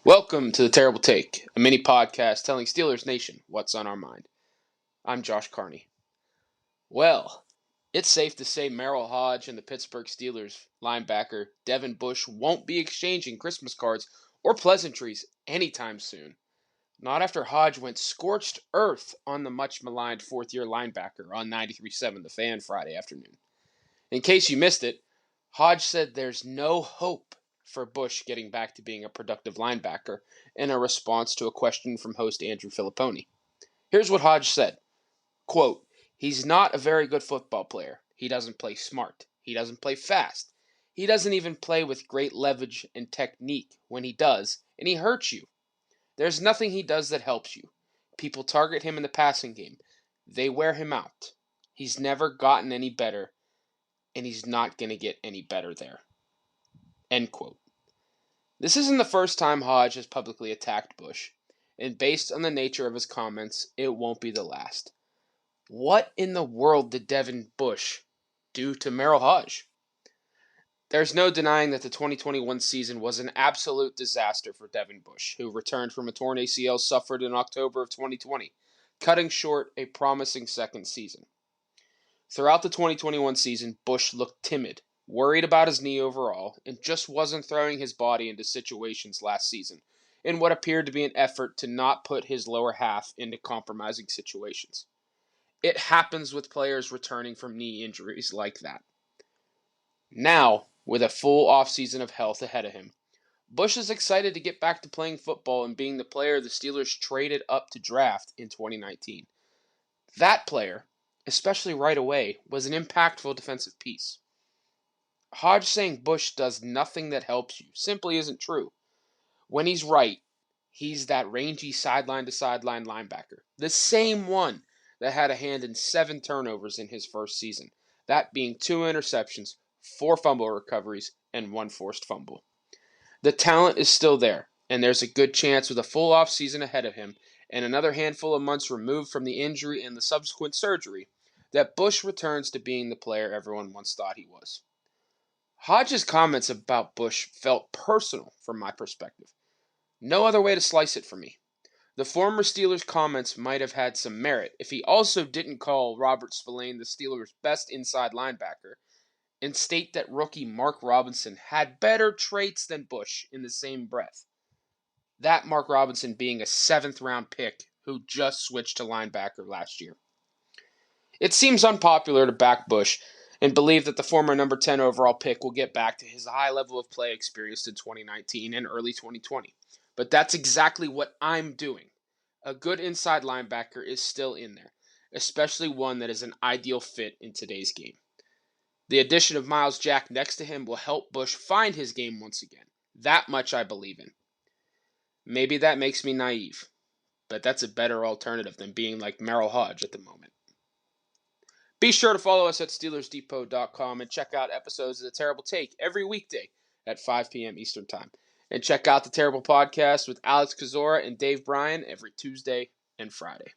Welcome to The Terrible Take, a mini podcast telling Steelers Nation what's on our mind. I'm Josh Carney. Well, it's safe to say Merril Hoge and the Pittsburgh Steelers linebacker Devin Bush won't be exchanging Christmas cards or pleasantries anytime soon. Not after Hoge went scorched earth on the much-maligned fourth-year linebacker on 93.7 The Fan Friday afternoon. In case you missed it, Hoge said there's no hope for Bush getting back to being a productive linebacker in a response to a question from host Andrew Filipponi. Here's what Hoge said, quote, "He's not a very good football player. He doesn't play smart. He doesn't play fast. He doesn't even play with great leverage and technique when he does, and he hurts you. There's nothing he does that helps you. People target him in the passing game. They wear him out. He's never gotten any better, and he's not going to get any better there." End quote. This isn't the first time Hoge has publicly attacked Bush, and based on the nature of his comments, it won't be the last. What in the world did Devin Bush do to Merril Hoge? There's no denying that the 2021 season was an absolute disaster for Devin Bush, who returned from a torn ACL suffered in October of 2020, cutting short a promising second season. Throughout the 2021 season, Bush looked timid, worried about his knee overall, and just wasn't throwing his body into situations last season in what appeared to be an effort to not put his lower half into compromising situations. It happens with players returning from knee injuries like that. Now, with a full offseason of health ahead of him, Bush is excited to get back to playing football and being the player the Steelers traded up to draft in 2019. That player, especially right away, was an impactful defensive piece. Hoge saying Bush does nothing that helps you simply isn't true. When he's right, he's that rangy sideline-to-sideline linebacker, the same one that had a hand in 7 turnovers in his first season, that being 2 interceptions, 4 fumble recoveries, and 1 forced fumble. The talent is still there, and there's a good chance with a full offseason ahead of him and another handful of months removed from the injury and the subsequent surgery, that Bush returns to being the player everyone once thought he was. Hoge's comments about Bush felt personal from my perspective. No other way to slice it for me. The former Steelers' comments might have had some merit if he also didn't call Robert Spillane the Steelers' best inside linebacker and state that rookie Mark Robinson had better traits than Bush in the same breath. That Mark Robinson being a 7th-round pick who just switched to linebacker last year. It seems unpopular to back Bush and believe that the former number 10 overall pick will get back to his high level of play experienced in 2019 and early 2020. But that's exactly what I'm doing. A good inside linebacker is still in there, especially one that is an ideal fit in today's game. The addition of Myles Jack next to him will help Bush find his game once again. That much I believe in. Maybe that makes me naive, but that's a better alternative than being like Merril Hoge at the moment. Be sure to follow us at SteelersDepot.com and check out episodes of The Terrible Take every weekday at 5 p.m. Eastern Time. And check out The Terrible Podcast with Alex Kozora and Dave Bryan every Tuesday and Friday.